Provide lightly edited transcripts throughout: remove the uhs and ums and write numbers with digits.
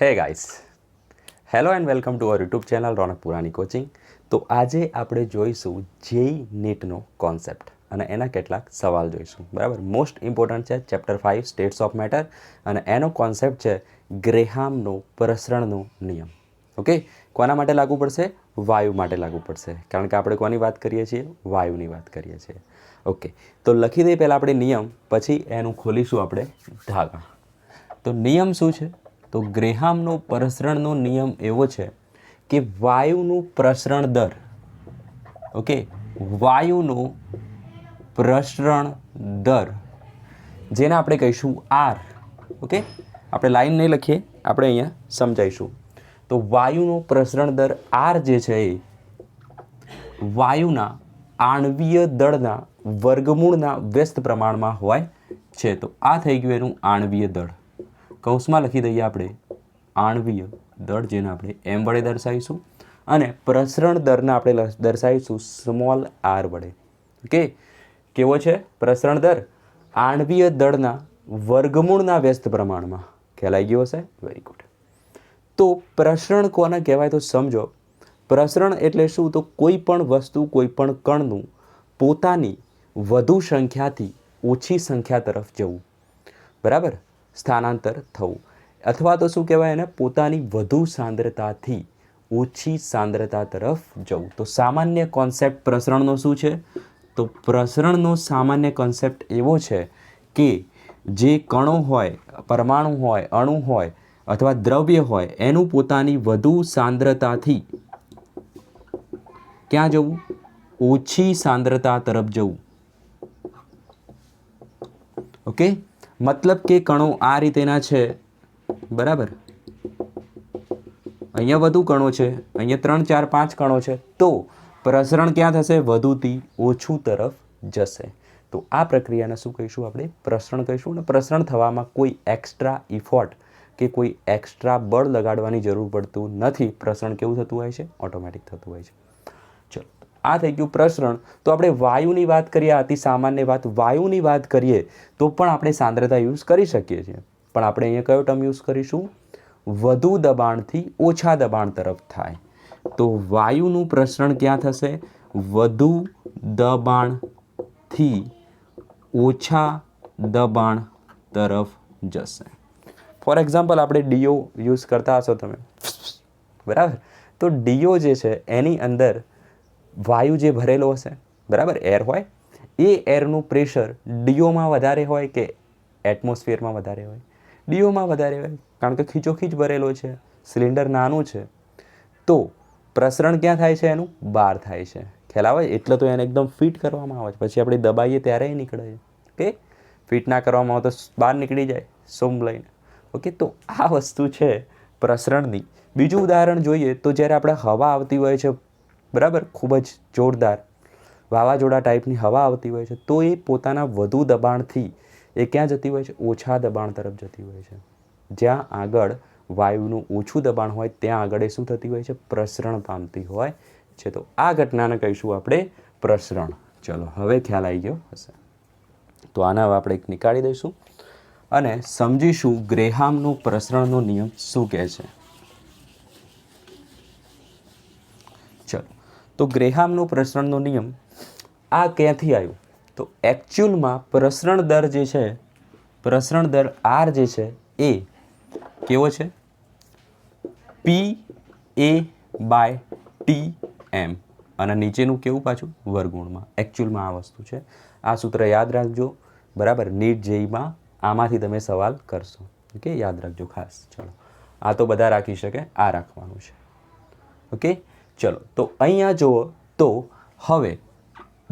હે guys, hello and welcome to our YouTube channel Ronak Purani coaching. તો આજે આપણે જોઈશું જેઈ નીટનો કોન્સેપ્ટ અને એના કેટલાક સવાલ જોઈશું. બરાબર, મોસ્ટ ઇમ્પોર્ટન્ટ છે ચેપ્ટર 5 સ્ટેટ્સ ઓફ મેટર અને એનો કોન્સેપ્ટ છે ગ્રેહામનો પ્રસરણનો નિયમ. ઓકે, કોના માટે લાગુ પડશે? વાયુ માટે લાગુ પડશે, કારણ કે આપણે કોની વાત કરીએ છીએ? વાયુની વાત કરીએ છીએ. ઓકે, તો લખી દઈએ પહેલાં આપણે નિયમ, પછી એનું ખોલીશું આપણે ધાગા. તો નિયમ શું છે? તો ગ્રેહામનો પ્રસરણનો નિયમ એવો છે કે વાયુનું પ્રસરણ દર, ઓકે, વાયુનો પ્રસરણ દર જેને આપણે કહીશું આર. ઓકે, આપણે લાઈન નહીં લખીએ, આપણે અહીંયા સમજાવીશું. તો વાયુનો પ્રસરણ દર આર જે છે એ વાયુના આણ્વીય દળના વર્ગમૂળના વ્યસ્ત પ્રમાણમાં હોય છે. તો આ થઈ ગયું એનું આણ્વીય દળ. કૌંસમાં લખી દઈએ આપણે આણ્વીય દળ, જેને આપણે એમ વડે દર્શાવીશું, અને પ્રસરણ દરને આપણે દર્શાવીશું સ્મોલ આર વડે. ઓકે, કેવો છે પ્રસરણ દર? આણ્વીય દળના વર્ગમૂળના વ્યસ્ત પ્રમાણમાં. ખ્યાલ આવી ગયો હશે? Very good. તો પ્રસરણ કોને કહેવાય તો સમજો. પ્રસરણ એટલે શું? તો કોઈ પણ વસ્તુ, કોઈ પણ કણનું પોતાની વધુ સંખ્યાથી ઓછી સંખ્યા તરફ જવું. બરાબર, સ્થાનાંતર થવું. અથવા તો શું કહેવાય એને? પોતાની વધુ સાંદ્રતાથી ઓછી સાંદ્રતા તરફ જવું. તો સામાન્ય કોન્સેપ્ટ પ્રસરણનો શું છે? તો પ્રસરણનો સામાન્ય કોન્સેપ્ટ એવો છે કે જે કણો હોય, પરમાણુ હોય, અણુ હોય અથવા દ્રવ્ય હોય, એનું પોતાની વધુ સાંદ્રતાથી ક્યાં જવું? ઓછી સાંદ્રતા તરફ જવું. ઓકે, મતલબ કે કણો આ રીતેના છે. બરાબર, અહીંયા વધુ કણો છે, અહીંયા 3, 4, 5 કણો છે. તો પ્રસરણ ક્યાં થશે? વધુથી ઓછું તરફ જશે. તો આ પ્રક્રિયાને શું કહીશું આપણે? પ્રસરણ કહીશું. અને પ્રસરણ થવામાં કોઈ એક્સ્ટ્રા ઇફોર્ટ કે કોઈ એક્સ્ટ્રા બળ લગાડવાની જરૂર પડતું નથી. પ્રસરણ કેવું થતું હોય છે? ઓટોમેટિક થતું હોય છે. ચલો, આ થઈ ગયું પ્રસરણ. તો આપણે વાયુની વાત કરીએ, અતિ સામાન્ય વાત. વાયુની વાત કરીએ તો પણ આપણે સાંદ્રતા યુઝ કરી શકીએ છીએ, પણ આપણે અહીંયા કયો ટર્મ યુઝ કરીશું? વધુ દબાણથી ઓછા દબાણ તરફ થાય. તો વાયુનું પ્રસરણ ક્યાં થશે? વધુ દબાણથી ઓછા દબાણ તરફ જશે. ફોર એક્ઝામ્પલ, આપણે ડીઓ યુઝ કરતા હશો તમે, બરાબર? તો ડીઓ જે છે એની અંદર વાયુ જે ભરેલો હશે, બરાબર, એર હોય, એ એરનું પ્રેશર ડીઓમાં વધારે હોય કે એટમોસ્ફિયરમાં વધારે હોય? ડીઓમાં વધારે હોય, કારણ કે ખીચોખીચ ભરેલો છે, સિલિન્ડર નાનું છે. તો પ્રસરણ ક્યાં થાય છે એનું? બહાર થાય છે. ખ્યાલ આવે? એટલે તો એને એકદમ ફિટ કરવામાં આવે છે. પછી આપણે દબાઈએ ત્યારે નીકળે છે. ઓકે, ફિટ ના કરવામાં આવે તો બહાર નીકળી જાય સોમ લઈને. ઓકે, તો આ વસ્તુ છે પ્રસરણની. બીજું ઉદાહરણ જોઈએ તો જ્યારે આપણે હવા આવતી હોય છે, બરાબર, ખૂબ જ જોરદાર વાવાઝોડા ટાઈપની હવા આવતી હોય છે, તો એ પોતાના વધુ દબાણથી એ ક્યાં જતી હોય છે? ઓછા દબાણ તરફ જતી હોય છે. જ્યાં આગળ વાયુનું ઓછું દબાણ હોય ત્યાં આગળ એ શું થતી હોય છે? પ્રસરણ પામતી હોય છે. તો આ ઘટનાને કહીશું આપણે પ્રસરણ. ચલો, હવે ખ્યાલ આવી ગયો હશે. તો આના હવે આપણે એક નીકાળી દઈશું અને સમજીશું ગ્રેહામનો પ્રસરણનો નિયમ શું કહે છે. ચલો, તો ગ્રેહામનો પ્રસરણનો નિયમ આ ક્યાંથી આવ્યું? તો એકચ્યુઅલમાં પ્રસરણ દર જે છે, પ્રસરણ દર આર જે છે એ કેવો છે? PA/TM. અને નીચેનું કેવું પાછું? વર્ગમૂળમાં. એકચ્યુઅલમાં આ વસ્તુ છે. આ સૂત્ર યાદ રાખજો. બરાબર, નીટ જેઈમાં આમાંથી તમે સવાલ કરશો. ઓકે, યાદ રાખજો ખાસ. ચલો, આ તો બધા રાખી શકે, આ રાખવાનું છે. ઓકે, ચલો, તો અહીંયા જુઓ તો હવે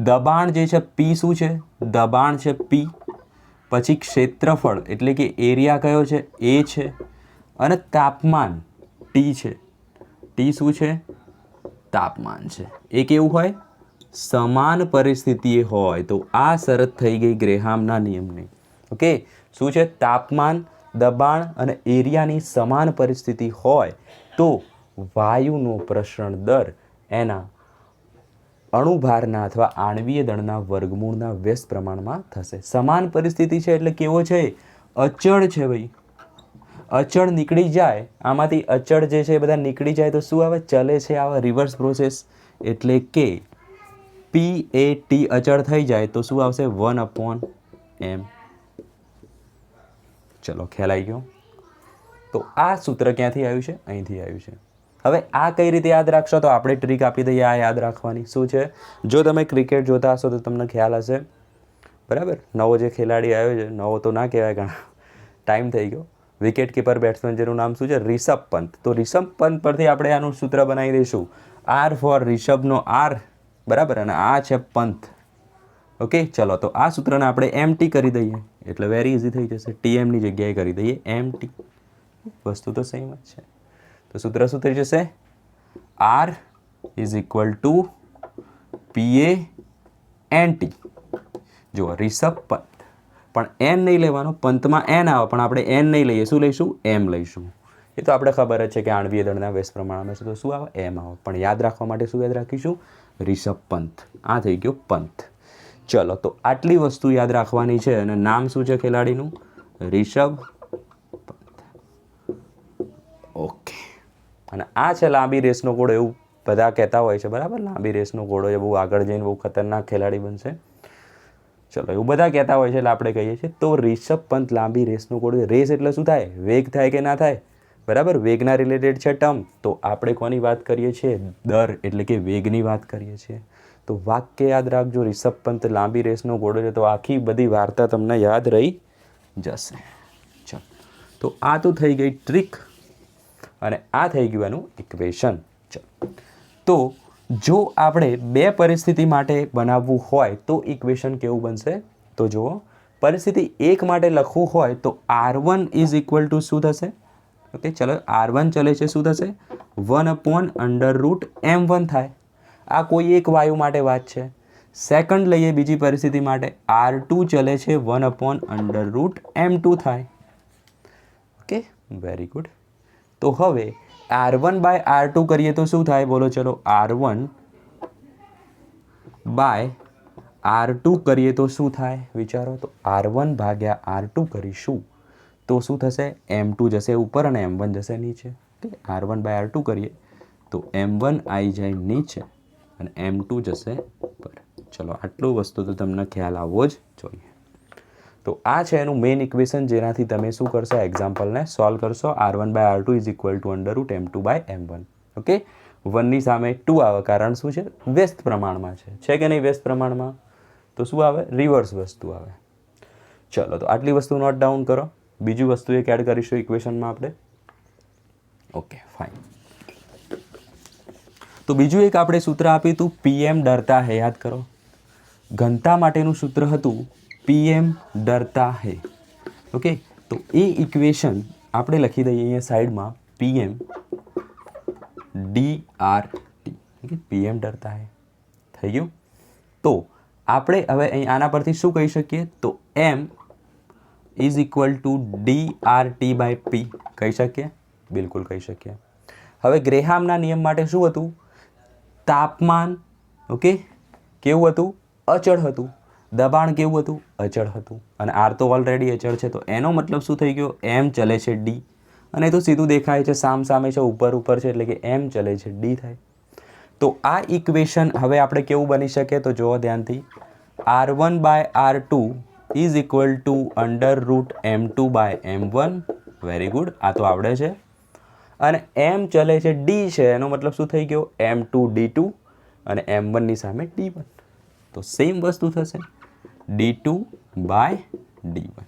દબાણ જે છે પી શું છે? દબાણ છે પી. પછી ક્ષેત્રફળ એટલે કે એરિયા કયો છે? એ છે. અને તાપમાન ટી છે. ટી શું છે? તાપમાન છે. એ કેવું હોય? સમાન પરિસ્થિતિએ હોય. તો આ શરત થઈ ગઈ ગ્રેહામના નિયમની. ઓકે, શું છે? તાપમાન, દબાણ અને એરિયાની સમાન પરિસ્થિતિ હોય તો વાયુનો પ્રસરણ દર એના અણુભારના અથવા આણ્વીય દળના વર્ગમૂળના વ્યસ્ત પ્રમાણમાં થશે. સમાન પરિસ્થિતિ છે એટલે કેવો છે? અચળ છે ભાઈ. અચળ નીકળી જાય, આમાંથી અચળ જે છે એ બધા નીકળી જાય તો શું આવે? ચલે છે આવે, રિવર્સ પ્રોસેસ. એટલે કે PAT અચળ થઈ જાય તો શું આવશે? 1/m. ચલો ખ્યાલ આવી ગયો. તો આ સૂત્ર ક્યાંથી આવ્યું છે? અહીંથી આવ્યું છે. હવે આ કઈ રીતે યાદ રાખશો? તો આપણે ટ્રીક આપી દઈએ આ યાદ રાખવાની. શું છે? જો તમે ક્રિકેટ જોતા હશો તો તમને ખ્યાલ હશે, બરાબર? નવો જે ખેલાડી આવ્યો છે, નવો તો ના કહેવાય, ઘણા ટાઈમ થઈ ગયો, વિકેટ કીપર બેટ્સમેન જેનું નામ શું છે? રિષભ પંત. તો રિષભ પંત પરથી આપણે આનું સૂત્ર બનાવી દઈશું. R ફોર રિષભનો R, બરાબર, અને આ છે પંત. ઓકે, ચલો તો આ સૂત્રને આપણે MT કરી દઈએ એટલે વેરી ઇઝી થઈ જશે. TMની જગ્યાએ કરી દઈએ MT. વસ્તુ તો સેમ જ છે. તો સૂત્ર શું થઈ જશે? R is equal two PANT. જુઓ, રિષભ પંત, પણ N નહીં લેવાનો, પંતમાં N આવે પણ આપણે N નહીં લઈએ. શું લઈશું? M લઈશું. એ તો આપણે ખબર જ છે કે આણવીય દળના વ્યસ્ત પ્રમાણમાં છે તો શું આવે? M આવે. પણ યાદ રાખવા માટે શું યાદ રાખીશું? રિષભ પંત. આ થઈ ગયો પંત. ચલો તો આટલી વસ્તુ યાદ રાખવાની છે. અને નામ શું છે ખેલાડીનું? રિષભ પંત. ઓકે. અને આ છે લાંબી રેસનો ઘોડો, એવું બધા કહેતા હોય છે, બરાબર? લાંબી રેસનો ઘોડો એ બહુ આગળ જઈને બહુ ખતરનાક ખેલાડી બનશે. ચલો એવું બધા કહેતા હોય છે એટલે આપણે કહીએ છીએ. તો રિષભ પંત લાંબી રેસનો ઘોડો. રેસ એટલે શું થાય? વેગ થાય કે ના થાય? બરાબર, વેગના રિલેટેડ છે ટર્મ. તો આપણે કોની વાત કરીએ છીએ? દર એટલે કે વેગની વાત કરીએ છીએ. તો વાક્ય યાદ રાખજો, રિષભ પંત લાંબી રેસનો ઘોડો છે. તો આખી બધી વાર્તા તમને યાદ રહી જશે. ચાલો, તો આ તો થઈ ગઈ ટ્રીક અને આ થઈ ગયું એનું ઇક્વેશન. ચાલો, તો જો આપણે બે પરિસ્થિતિ માટે બનાવવું હોય તો ઇક્વેશન કેવું બનશે? તો જુઓ, પરિસ્થિતિ 1 માટે લખવું હોય તો R1 ઇઝ ઇક્વલ ટુ શું થશે? ઓકે, ચલો R1 ચલે છે, શું થશે? 1/√m1 થાય. આ કોઈ એક વાયુ માટે વાત છે. સેકન્ડ લઈએ બીજી પરિસ્થિતિ માટે, R2 ચલે છે, 1/√m2 થાય. Okay, very good. તો હવે R1/R2 કરીએ તો શું થાય? બોલો ચલો, R1/R2 કરીએ તો શું થાય? વિચારો. તો R1/R2 કરીશું તો શું થશે? M2 જશે ઉપર અને M1 જશે નીચે. R1/R2 કરીએ તો M1 આવી જાય નીચે અને M2 જશે ઉપર. ચલો, આટલું વસ્તુ તો તમને ખ્યાલ આવવો જ જોઈએ. તો આ છે એનું મેઇન ઇક્વેશન, જેનાથી તમે શું કરશો? એક્ઝામ્પલને સોલ્વ કરશો. R1/R2 is equal to √M2/M1. Okay, 1ની સામે 2 આવે, કારણ શું છે? વ્યસ્ત પ્રમાણમાં છે કે નહીં? વ્યસ્ત પ્રમાણમાં તો શું આવે? રિવર્સ વસ્તુ આવે. ચલો, તો આટલી વસ્તુ નોટ ડાઉન કરો. બીજું વસ્તુ એક એડ કરીશું ઇક્વેશનમાં આપણે. Okay, fine. તો બીજું એક આપણે સૂત્ર આપ્યું હતું, PM ડરતા હે. યાદ કરો, ઘનતા માટેનું સૂત્ર હતું PM ડરતા હે. ઓકે, તો એ ઇક્વેશન આપણે લખી દઈએ અહીંયા સાઈડમાં, PM DRT. ઓકે, PM ડરતા હે થઈ ગયું. તો આપણે હવે અહીં આના પરથી શું કહી શકીએ? તો M is equal two DRT/P કહી શકીએ? બિલકુલ કહી શકીએ. હવે ગ્રેહામના નિયમ માટે શું હતું? તાપમાન, ઓકે, કેવું હતું? અચળ હતું. દબાણ કેવું હતું? અચળ હતું. અને R તો ઓલરેડી અચળ છે, તો એનો મતલબ શું થઈ ગયો? M ચલે છે D. અને એ તો સીધું દેખાય છે, સામ સામે છે, ઉપર ઉપર છે, એટલે કે M ચલે છે D થાય. તો આ ઇક્વેશન હવે આપણે કેવું બની શકે? તો જુઓ ધ્યાનથી, R1/R2 is equal to √M2/M1. Very good, આ તો આવડે છે. અને M ચલે છે D છે, એનો મતલબ શું થઈ ગયો? M2 D2 અને M1ની સામે D1. તો સેમ વસ્તુ થશે, D2/D1.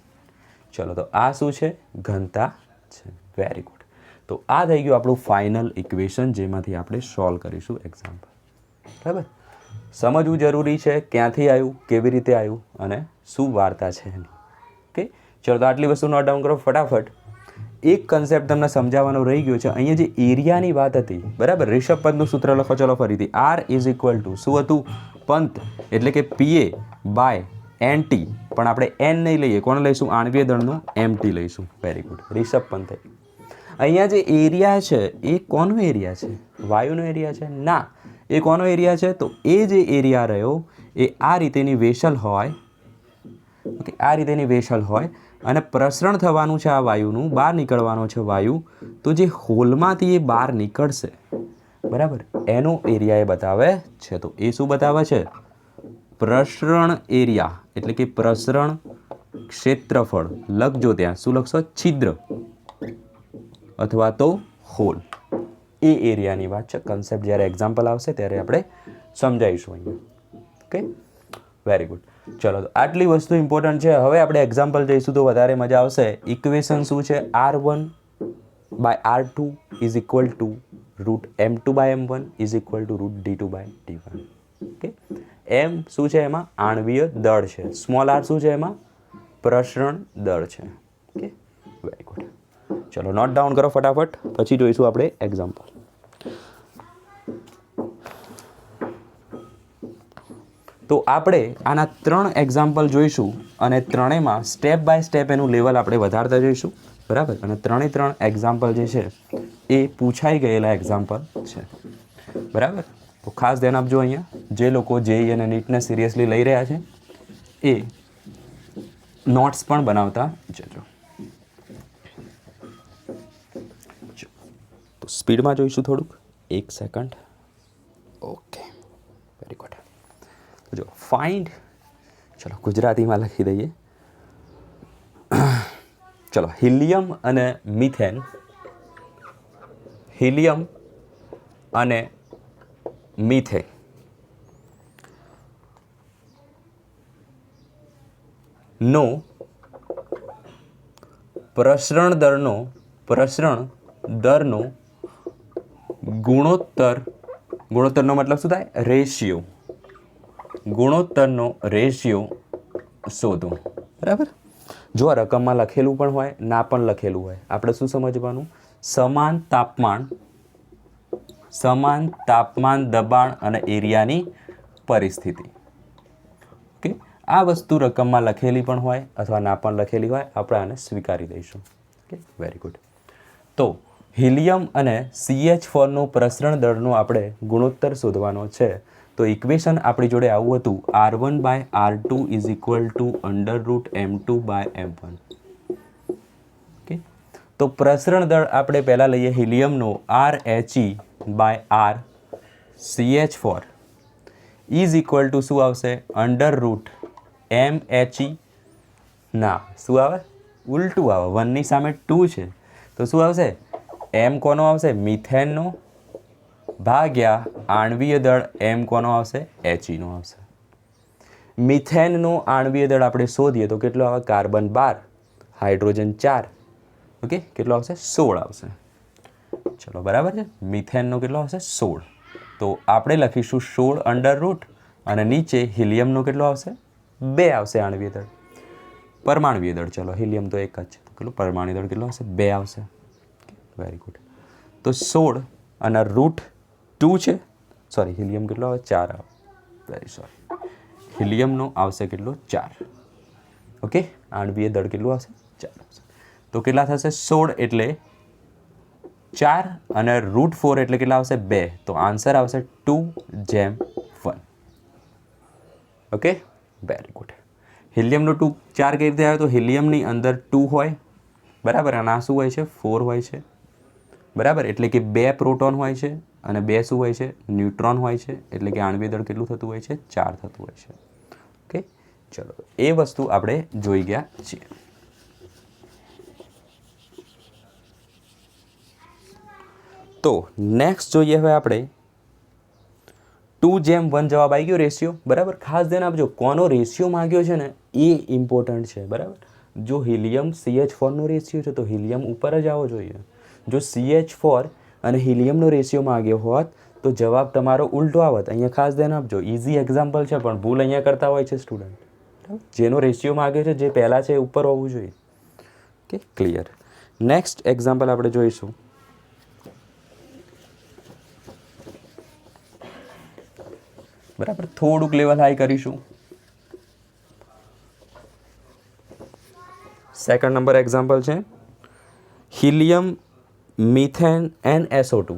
ચલો, તો આ શું છે? ઘનતા છે. Very good. તો આ થઈ ગયું આપણું ફાઇનલ ઇક્વેશન, જેમાંથી આપણે સોલ્વ કરીશું એક્ઝામ્પલ. બરાબર, સમજવું જરૂરી છે ક્યાંથી આવ્યું, કેવી રીતે આવ્યું અને શું વાર્તા છે એની. ઓકે, ચલો, તો આટલી વસ્તુ નોટ ડાઉન કરો ફટાફટ. એક કન્સેપ્ટ તમને સમજાવવાનો રહી ગયો છે. અહીંયા જે એરિયાની વાત હતી, બરાબર, રિષભ પંતનું સૂત્ર લખો. ચલો ફરીથી, R ઇઝ ઇક્વલ ટુ શું હતું? પંત એટલે કે PA/NT, પણ આપણે N નહીં લઈએ. કોણ લઈશું? આણવીય દળનું MT લઈશું. Very good, Rishabh Pant. અહીંયા જે એરિયા છે એ કોનો એરિયા છે? વાયુનો એરિયા છે? ના, એ કોનો એરિયા છે? તો એ જે એરિયા રહ્યો એ આ રીતેની વેસલ હોય. ઓકે, આ રીતેની વેસલ હોય અને પ્રસરણ થવાનું છે આ વાયુનું, બહાર નીકળવાનો છે વાયુ, તો જે હોલમાંથી એ બહાર નીકળશે, બરાબર, એનો એરિયા એ બતાવે છે. તો એ શું બતાવે છે? પ્રસરણ એરિયા, એટલે કે પ્રસરણ ક્ષેત્રફળ. લખજો ત્યાં, શું લખશો? છિદ્ર અથવા તો હોલ. એ એરિયાની વાત છે. કન્સેપ્ટ જ્યારે એક્ઝામ્પલ આવશે ત્યારે આપણે સમજાવીશું અહીંયા. Okay, very good. ચલો, તો આટલી વસ્તુ ઇમ્પોર્ટન્ટ છે. હવે આપણે એક્ઝામ્પલ જઈશું તો વધારે મજા આવશે. ઇક્વેશન શું છે? R1/R2 is equal to √M2/M1 is equal to √D2/D1. Okay, M શું છે? એમાં આણવીય દળ છે. સ્મોલ આર શું છે? એમાં પ્રસરણ દળ છે. Okay, very good. ચલો, નોટ ડાઉન કરો ફટાફટ, પછી જોઈશું આપણે એક્ઝામ્પલ. તો આપણે આના 3 એક્ઝામ્પલ જોઈશું અને ત્રણેયમાં સ્ટેપ બાય સ્ટેપ એનું લેવલ આપણે વધારતા જઈશું, બરાબર. અને 3 એક્ઝામ્પલ જે છે એ પૂછાઈ ગયેલા એક્ઝામ્પલ છે, બરાબર. તો ખાસ ધ્યાન આપજો. અહીંયા જે લોકો જેઈ અને નીટને સિરિયસલી લઈ રહ્યા છે એ નોટ્સ પણ બનાવતા જજો. તો સ્પીડમાં જોઈશું થોડુંક, 1 સેકન્ડ. Okay, very good. જો ફાઇન્ડ, ચલો ગુજરાતીમાં લખી દઈએ. ચલો, હિલિયમ અને મિથેન, હિલિયમ અને મિથેન નો પ્રસરણ દરનો ગુણોત્તરનો મતલબ શું થાય? રેશિયો. ગુણોત્તરનો રેશિયો શોધો, બરાબર. જો આ રકમમાં લખેલું પણ હોય, ના પણ લખેલું હોય, આપણે શું સમજવાનું? સમાન તાપમાન, દબાણ અને એરિયાની પરિસ્થિતિ. ઓકે, આ વસ્તુ રકમમાં લખેલી પણ હોય અથવા ના પણ લખેલી હોય, આપણે આને સ્વીકારી દઈશું. Okay, very good. તો હિલિયમ અને CH4નો પ્રસરણ દળનો આપણે ગુણોત્તર શોધવાનો છે. તો ઇક્વેશન આપણી જોડે આવું હતું, R1/R2 is equal to √M2/M1. Okay, તો પ્રસરણ દળ આપણે પહેલાં લઈએ હિલિયમનો, RHE/R CH4 is equal two શું આવશે? √MHE. ના, શું આવે? ઉલટું આવે. 1ની સામે 2 છે તો શું આવશે? M કોનો આવશે? મિથેનનો ભાગ્યા આણવીય દળ M કોનો આવશે? HE નો આવશે. મિથેનનો આણવીય દળ આપણે શોધીએ તો કેટલો આવે? Carbon 12, hydrogen 4. ઓકે, કેટલો આવશે? 16 આવશે. ચલો, બરાબર છે. મિથેનનો કેટલો આવશે? 16. તો આપણે લખીશું 16 √ અને નીચે હિલિયમનો કેટલો આવશે? 2 આવશે આણવીય દળ. પરમાણવીય દળ, ચલો હિલિયમ તો એક જ છે, તો કેટલું પરમાણુ દળ કેટલો આવશે? 2 આવશે. Very good. તો 16 અને √2 છે, સોરી હિલિયમ કેટલો આવે? 4 આવે. વેરી સોરી, હિલિયમનો આવશે કેટલો? 4. ઓકે, આણવીય દળ કેટલું આવશે? 4 આવશે. તો કેટલા થશે? 16 એટલે 4 અને √4 એટલે કેટલા આવશે? 2. તો આન્સર આવશે 2:1. Okay, very good. હિલિયમનો 4 કઈ રીતે આવે? તો હિલિયમની અંદર 2 હોય, બરાબર, અને આ શું હોય છે? 4 હોય છે, બરાબર. એટલે કે 2 પ્રોટોન હોય છે અને 2 શું હોય છે? ન્યુટ્રોન હોય છે. એટલે કે આણવીય દળ કેટલું થતું હોય છે? 4 થતું હોય છે. ઓકે, ચલો, એ વસ્તુ આપણે જોઈ ગયા છીએ. તો નેક્સ્ટ જોઈએ હવે આપણે 2:1 જવાબ આવી ગયો રેશિયો, બરાબર. ખાસ ધ્યાન આપજો, કોનો રેશિયો માંગ્યો છે ને એ ઇમ્પોર્ટન્ટ છે, બરાબર. જો હિલિયમ CH4નો રેશિયો છે તો હિલિયમ ઉપર જ આવવો જોઈએ. જો CH4 અને હિલિયમનો રેશિયો માંગ્યો હોત તો જવાબ તમારો ઉલટો આવત. અહીંયા ખાસ ધ્યાન આપજો, ઇઝી એક્ઝામ્પલ છે પણ ભૂલ અહીંયા કરતા હોય છે સ્ટુડન્ટ. જેનો રેશિયો માંગ્યો છે, જે પહેલાં છે એ ઉપર હોવું જોઈએ. Okay, clear. નેક્સ્ટ એક્ઝામ્પલ આપણે જોઈશું. બરાબર, થોડુંક લેવલ હાઈ કરીશું. સેકન્ડ નંબર એક્ઝામ્પલ છે helium methane NSO2.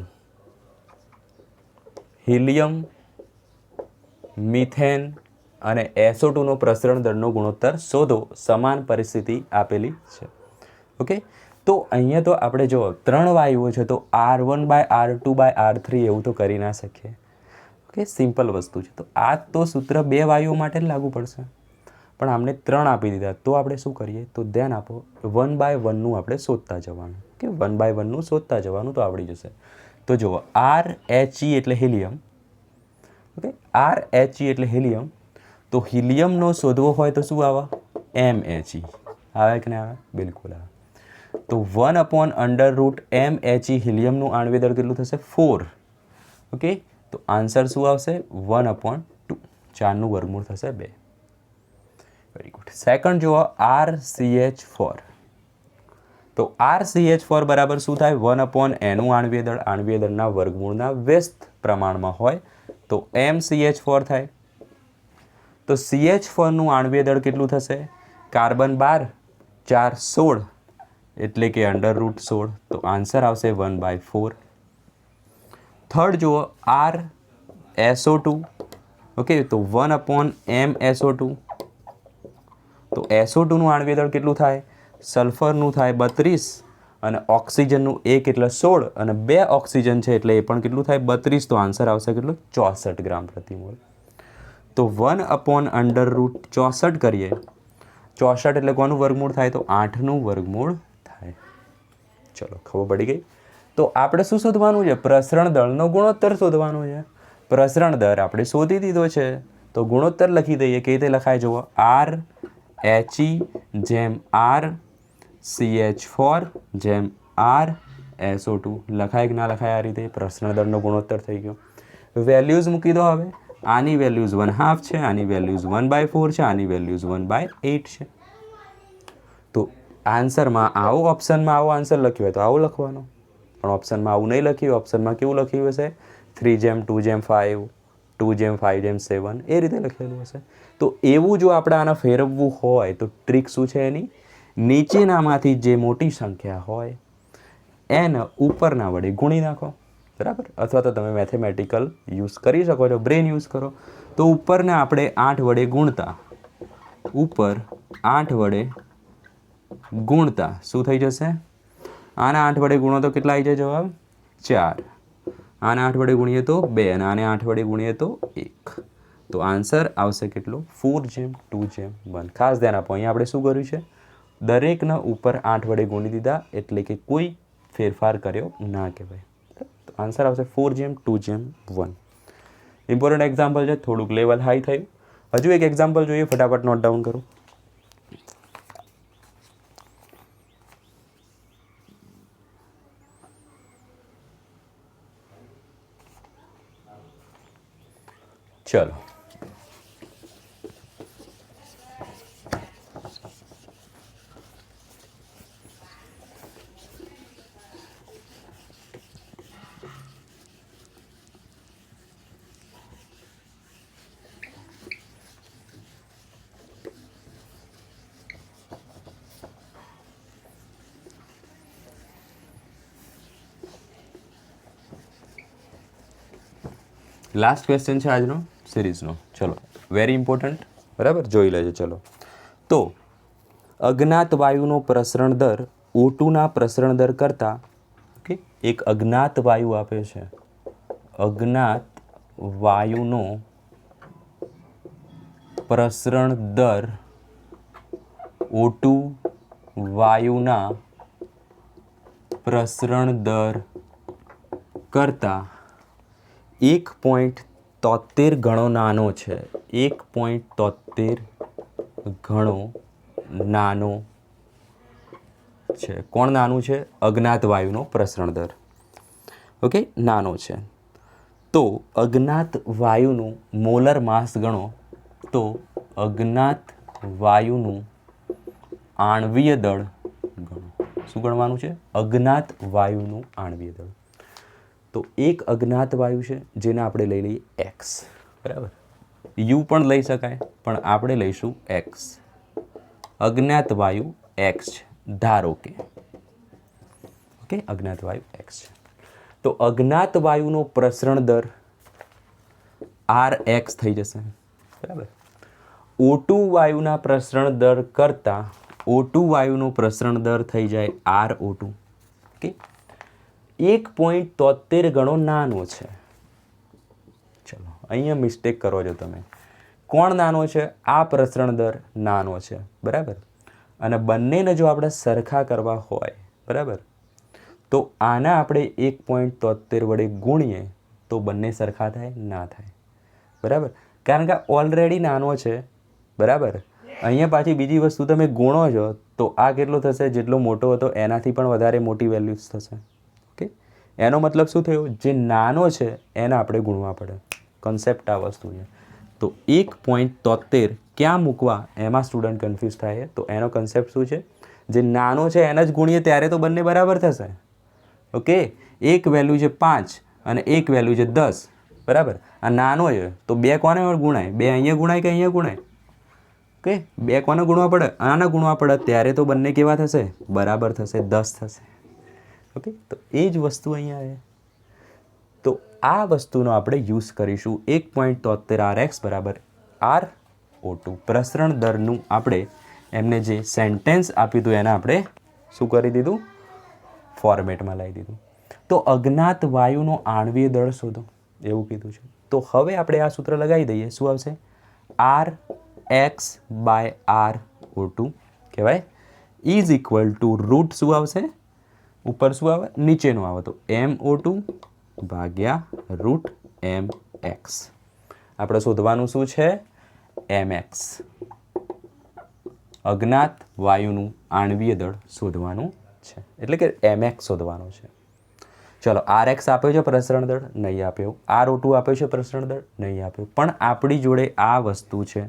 Helium methane અને SO2 નો પ્રસરણ દરનો ગુણોત્તર શોધો. સમાન પરિસ્થિતિ આપેલી છે. ઓકે, તો અહીંયા તો આપણે જો 3 વાયુઓ છે તો R1/R2/R3 એવું તો કરી ના શકીએ. ઓકે, સિમ્પલ વસ્તુ છે. તો આ તો સૂત્ર 2 વાયુઓ માટે જ લાગુ પડશે, પણ આમને 3 આપી દીધા. તો આપણે શું કરીએ? તો ધ્યાન આપો, 1/1નું આપણે શોધતા જવાનું. કે 1/1નું શોધતા જવાનું તો આવડી જશે. તો જુઓ, RHE એટલે હિલિયમ. ઓકે, RHE એટલે હિલિયમ. તો હિલિયમનો શોધવો હોય તો શું આવે? MHE આવે કે ના આવે? બિલકુલ આવે. તો 1/√MHE હિલિયમનું આણ્વિક દળ કેટલું થશે? 4. ઓકે, તો આન્સર શું આવશે? 1/2. 4નું વર્ગમૂળ થશે 2. Very good. સેકન્ડ જુઓ, RCH4. તો RCH4 બરાબર શું થાય? 1/N નું આણ્વિક દળ આણ્વિક દળના વર્ગમૂળના વ્યસ્ત પ્રમાણમાં હોય તો MCH4 થાય. તો CH4 નું આણ્વિક દળ કેટલું થશે? કાર્બન 12, 4 16 એટલે કે √16. તો આન્સર આવશે 1/4. થર્ડ જુઓ, RSO2. ઓકે, તો 1/MSO2. તો SO2 નું આણ્વિક દળ કેટલું થાય? સલ્ફરનું થાય 32 અને ઓક્સિજનનું 1 એટલે 16 અને 2 ઓક્સિજન છે એટલે એ પણ કેટલું થાય? 32. તો આન્સર આવશે કેટલું? 64 ગ્રામ પ્રતિ મોલ. તો 1/√64 કરીએ. 64 એટલે કોનું વર્ગમૂળ થાય? તો 8નું વર્ગમૂળ થાય. ચલો, ખબર પડી ગઈ. તો આપણે શું શોધવાનું છે? પ્રસરણ દળનો ગુણોત્તર શોધવાનો છે. પ્રસરણ દર આપણે શોધી દીધો છે, તો ગુણોત્તર લખી દઈએ. કેવી રીતે લખાય? જુઓ, RHE જેમ RCH4 જેમ RSO2 લખાય કે ના લખાય? આ રીતે પ્રસરણ દળનો ગુણોત્તર થઈ ગયો. વેલ્યુઝ મૂકી દો. હવે આની વેલ્યુઝ 1/2 છે, આની વેલ્યુઝ 1/4 છે, આની વેલ્યુઝ 1/8 છે. તો આન્સરમાં આવો ઓપ્શનમાં આવો આન્સર લખ્યો હોય તો આવો લખવાનો, પણ ઓપ્શનમાં આવું નહીં લખ્યું. ઓપ્શનમાં કેવું લખ્યું હશે? 3:2:5, 2:5:7 એ રીતે લખેલું હશે. તો એવું જો આપણે આને ફેરવવું હોય તો ટ્રીક શું છે એની? નીચેનામાંથી જે મોટી સંખ્યા હોય એને ઉપરના વડે ગુણી નાખો. બરાબર? અથવા તો તમે મેથેમેટિકલ યુઝ કરી શકો છો, બ્રેન યુઝ કરો. તો ઉપરને આપણે 8 વડે ગુણતા, ઉપર 8 વડે ગુણતા શું થઈ જશે? આને 8 વડે ગુણો તો કેટલા આવી જાય જવાબ? 4. આને 8 વડે ગુણીએ તો 2 અને આને 8 વડે ગુણીએ તો 1. તો આન્સર આવશે કેટલો? 4:2:1. ખાસ ધ્યાન આપો, અહીંયા આપણે શું કર્યું છે? દરેકના ઉપર 8 વડે ગુણી દીધા, એટલે કે કોઈ ફેરફાર કર્યો ના કહેવાય. તો આન્સર આવશે 4:2:1. ઇમ્પોર્ટન્ટ એક્ઝામ્પલ છે, થોડુંક લેવલ હાઈ થયું. હજુ એક એક્ઝામ્પલ જોઈએ, ફટાફટ નોટ ડાઉન કરો. ચલો, લાસ્ટ ક્વેશ્ચન છે આજનો સિરીઝનો. ચલો, વેરી ઇમ્પોર્ટન્ટ. બરાબર, જોઈ લેજો. ચલો, તો અજ્ઞાત વાયુનો પ્રસરણ દર O2ના પ્રસરણ દર કરતાં, ઓકે, એક અજ્ઞાત વાયુ આપે છે. અજ્ઞાત વાયુનો પ્રસરણ દર O2 વાયુના પ્રસરણ દર કરતાં 1.73 ગણો નાનો છે. 1.73 ગણો નાનો છે. કોણ નાનું છે? અજ્ઞાત વાયુનો પ્રસરણ દર. ઓકે, નાનો છે. તો અજ્ઞાત વાયુનું મોલર માસ ગણો. તો અજ્ઞાત વાયુનું આણ્વીય દળ ગણો. શું ગણવાનું છે? અજ્ઞાત વાયુનું આણ્વીય દળ. તો એક અજ્ઞાત વાયુ છે જેને આપણે લઈ લઈએ x. બરાબર, યુ પણ લઈ શકાય, પણ આપણે લઈશું x. અજ્ઞાત વાયુ x છે, ધારો કે. ઓકે, અજ્ઞાત વાયુ x છે. તો અજ્ઞાત વાયુનો પ્રસરણ દર Rx થઈ જશે. બરાબર, O2 વાયુના પ્રસરણ દર કરતાં O2 વાયુનો પ્રસરણ દર થઈ જાય RO2. ઓકે, 1.73 ગણો નાનો છે. ચલો અહીંયા મિસ્ટેક કરો છો તમે. કોણ નાનો છે? આ પ્રસરણ દર નાનો છે, બરાબર. અને બંનેને જો આપણે સરખા કરવા હોય, બરાબર, તો આના આપણે 1.73 વડે ગુણીએ તો બંને સરખા થાય? ના થાય, બરાબર. કારણ કે ઓલરેડી નાનો છે, બરાબર. અહીંયા પાછી બીજી વસ્તુ તમે ગુણો છો તો આ કેટલો થશે? જેટલો મોટો હતો એનાથી પણ વધારે મોટી વેલ્યુઝ થશે. ઓકે, એનો મતલબ શું થયો? જે નાનો છે એને આપણે ગુણવા પડે. કન્સેપ્ટ આ વસ્તુ છે. તો 1.73 ક્યાં મૂકવા એમાં સ્ટુડન્ટ કન્ફ્યુઝ થાય. તો એનો કન્સેપ્ટ શું છે? જે નાનો છે એને જ ગુણીએ ત્યારે તો બંને બરાબર થશે. ઓકે, એક વેલ્યુ છે 5 અને એક વેલ્યુ છે 10, બરાબર. આ નાનો છે તો બે કોને ગુણાય? બે અહીંયા ગુણાય કે અહીંયા ગુણાય? ઓકે, બે કોને ગુણવા પડે? આને ગુણવા પડે ત્યારે તો બંને કેવા થશે? બરાબર થશે, 10 થશે. ઓકે, તો એ જ વસ્તુ અહીંયા છે. તો આ વસ્તુનો આપણે યુઝ કરીશું 1.73 RX બરાબર RO2. પ્રસરણ દરનું આપણે એમને જે સેન્ટેન્સ આપ્યું હતું એને આપણે શું કરી દીધું? ફોર્મેટમાં લાવી દીધું. તો અજ્ઞાત વાયુનો આણ્વીય દળ શોધો એવું કીધું છે. તો હવે આપણે આ સૂત્ર લગાવી દઈએ. શું આવશે? RX by RO2 કહેવાય ઇઝ ઇક્વલ ટુ રૂટ શું આવશે? ઉપર શું આવે? નીચેનું આવે તો MO2 ભાગ્યા રૂટ MX. આપણે શોધવાનું શું છે? MX. અજ્ઞાત વાયુનું આણ્વીય દળ શોધવાનું છે, એટલે કે MX શોધવાનું છે. ચલો, RX આપ્યો છે પ્રસરણ દળ? નહીં આપ્યો. RO2 આપ્યો છે પ્રસરણ દળ? નહીં આપ્યો. પણ આપણી જોડે આ વસ્તુ છે.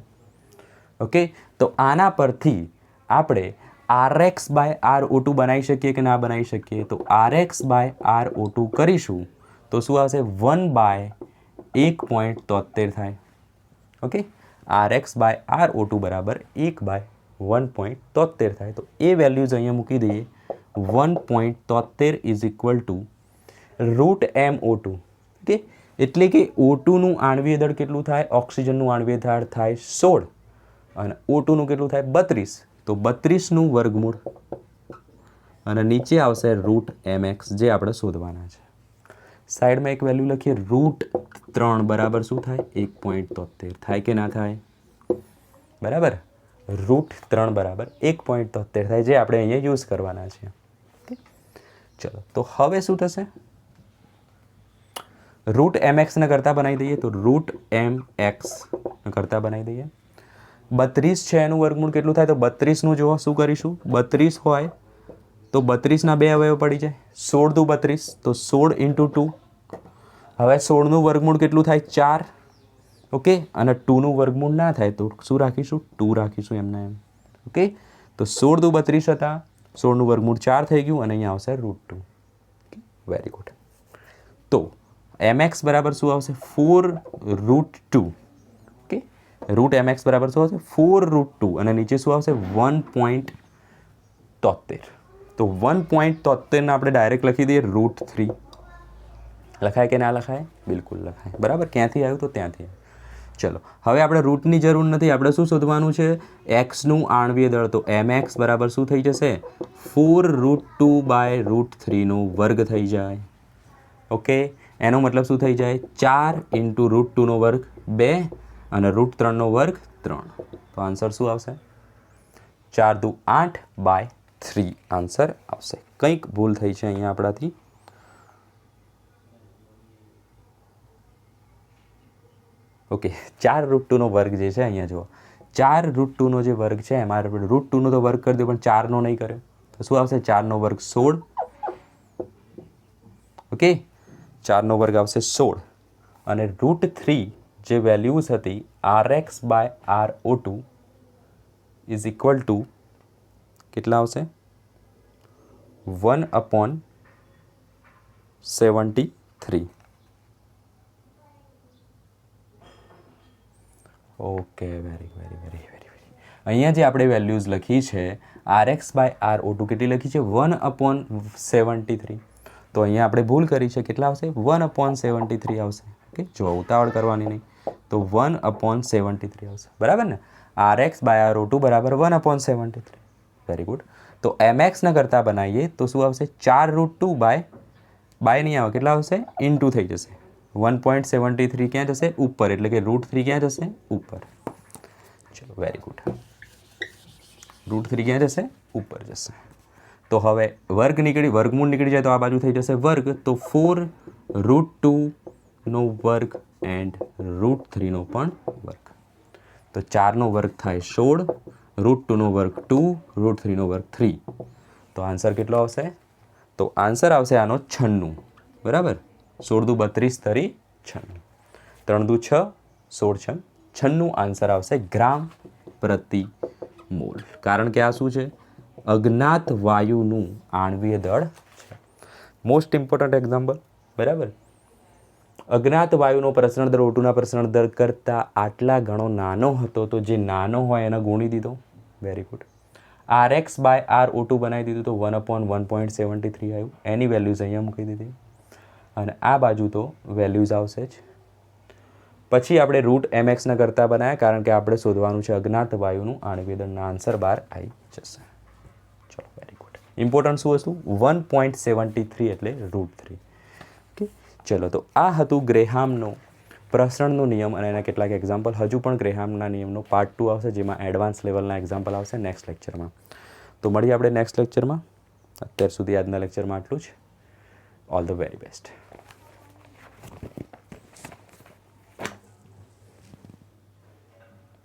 ઓકે, તો આના પરથી આપણે RX બાય RO2 બનાવી શકીએ કે ના બનાવી શકીએ? તો RX બાય RO2 કરીશું તો શું આવશે? 1 બાય 1.73 થાય. ઓકે, RX બાય RO2 બરાબર 1 બાય 1.73 થાય. તો એ વેલ્યુઝ અહીંયા મૂકી દઈએ. 1.73 is equal to root MO2. Okay, એટલે કે O2નું આણ્વીય દળ કેટલું થાય? ઓક્સિજનનું આણ્વીય દળ થાય 16 અને O2નું કેટલું થાય? 32. તો 32નું વર્ગમૂળ અને નીચે આવશે રૂટ MX જે આપણે શોધવાના છે. સાઈડમાં એક વેલ્યુ લખીએ. રૂટ 3 બરાબર શું થાય? 1.73 થાય કે ના થાય? બરાબર. રૂટ 3 બરાબર 1.73 થાય જે આપણે અહીંયા યુઝ કરવાના છે. ઓકે, ચલો તો હવે શું થશે? રૂટ MX ને કરતા બનાવી દઈએ. તો રૂટ MX ને કરતા બનાવી દઈએ. 32 છે એનું વર્ગમૂળ કેટલું થાય? તો 32નું જુઓ શું કરીશું? 32 હોય તો 32ના બે અવયવ પડી જાય. 16 દુ 32 તો 16 ઇન્ટુ 2. હવે 16નું વર્ગમૂળ કેટલું થાય? 4. ઓકે, અને 2નું વર્ગમૂળ ના થાય તો શું રાખીશું? 2 રાખીશું એમને એમ. ઓકે, તો 16 દુ 32 હતા, 16નું વર્ગમૂળ 4 થઈ ગયું અને અહીંયા આવશે રૂટ 2. Very good. તો MX બરાબર શું આવશે? 4 રૂટ 2. ઓકે, રૂટ MX બરાબર શું આવશે? 4 રૂટ 2 અને નીચે શું આવશે? 1.73. તો 1.73 ને આપણે ડાયરેક્ટ લખી દઈએ રૂટ 3. લખાય કે ના લખાય? બિલકુલ લખાય, બરાબર. ક્યાંથી આવ્યું? તો ત્યાંથી. ચલો, હવે આપણે રૂટની જરૂર નથી. આપણે શું શોધવાનું છે? એક્સનું આણ્વીય દળ. તો MX બરાબર શું થઈ જશે? 4 રૂટ 2 બાય રૂટ 3નો વર્ગ થઈ જાય. ઓકે, એનો મતલબ શું થઈ જાય? 4 ઇન્ટુ રૂટ 2નો વર્ગ 2 અને રૂટ 3નો વર્ગ 3. તો આન્સર શું આવશે? 4 દુ 8 બાય 3 આન્સર આવશે. કંઈક ભૂલ થઈ છે અહીંયા આપણાથી. ઓકે, 4 રૂટ 2નો વર્ગ જે છે અહીંયા જુઓ. 4 રૂટ 2નો જે વર્ગ છે એમાં રૂટ 2નો તો વર્ગ કરી દો પણ 4નો નહીં કર્યો તો શું આવશે? 4નો વર્ગ 16. ઓકે, 4નો વર્ગ આવશે 16 અને રૂટ 3 જે વેલ્યુઝ હતી RX by RO2 is equal to કેટલા આવશે? 1/73. Okay, very very very very very. અહીંયા જે આપણે વેલ્યુઝ લખી છે RX બાય RO2 કેટલી લખી છે? 1/73. તો અહીંયા આપણે ભૂલ કરી છે. કેટલા આવશે? 1/73 આવશે. ઓકે, જો ઉતાવળ કરવાની નહીં તો 1/73 આવશે, બરાબર ને. RX/RO2 બરાબર 1/73. Very good. તો MXને કરતાં બનાવીએ તો શું આવશે? 4√2 બાય નહીં આવે, કેટલા આવશે? ઇન્ટુ થઈ જશે. 1.73 ક્યાં જશે? ઉપર, એટલે કે √3 ક્યાં જશે? ઉપર. ચલો વેરી ગુડ. √3 ક્યાં જશે? ઉપર જશે. તો હવે વર્ગમૂળ નીકળી જાય તો આ બાજુ થઈ જશે વર્ગ, તો 4√2 નો વર્ગ એન્ડ √3 નો પણ વર્ગ. તો 4 નો વર્ગ થાય 16, √2 નો વર્ગ 2, √3 નો વર્ગ 3. તો આન્સર કેટલો આવશે? તો આન્સર આવશે આનો 96. બરાબર. 16 દુ 32 તરી 96. 3 દુ 6, 16 96 આન્સર આવશે ગ્રામ પ્રતિ મોલ. કારણ કે આ શું છે? અજ્ઞાત વાયુનું આણ્વીય દળ છે. Most important example. બરાબર. અજ્ઞાત વાયુનો પ્રસરણ દર O2ના પ્રસરણ દર કરતાં આટલા ગણો નાનો હતો, તો જે નાનો હોય એને ગુણી દીધો. Very good. RX/RO2 બનાવી દીધું તો 1/1.73 આવ્યું. એની વેલ્યુઝ અહીંયા મૂકી દીધી અને આ બાજુ તો વેલ્યુઝ આવશે જ. પછી આપણે √MXને કરતાં બનાવ્યા, કારણ કે આપણે શોધવાનું છે અજ્ઞાત વાયુનું આણ્વીય દળના આન્સર બહાર આવી જશે. ચલો વેરી ગુડ. ઇમ્પોર્ટન્ટ શું હતું? 1.73 એટલે √3. ઓકે. ચલો, તો આ હતું ગ્રેહામનો પ્રસરણનો નિયમ અને એના કેટલાક એક્ઝામ્પલ. હજુ પણ ગ્રેહામના નિયમનો પાર્ટ 2 આવશે, જેમાં એડવાન્સ લેવલના એક્ઝામ્પલ આવશે નેક્સ્ટ લેક્ચરમાં. તો મળીએ આપણે નેક્સ્ટ લેક્ચરમાં. અત્યાર સુધી આજના લેક્ચરમાં આટલું જ. All the very best.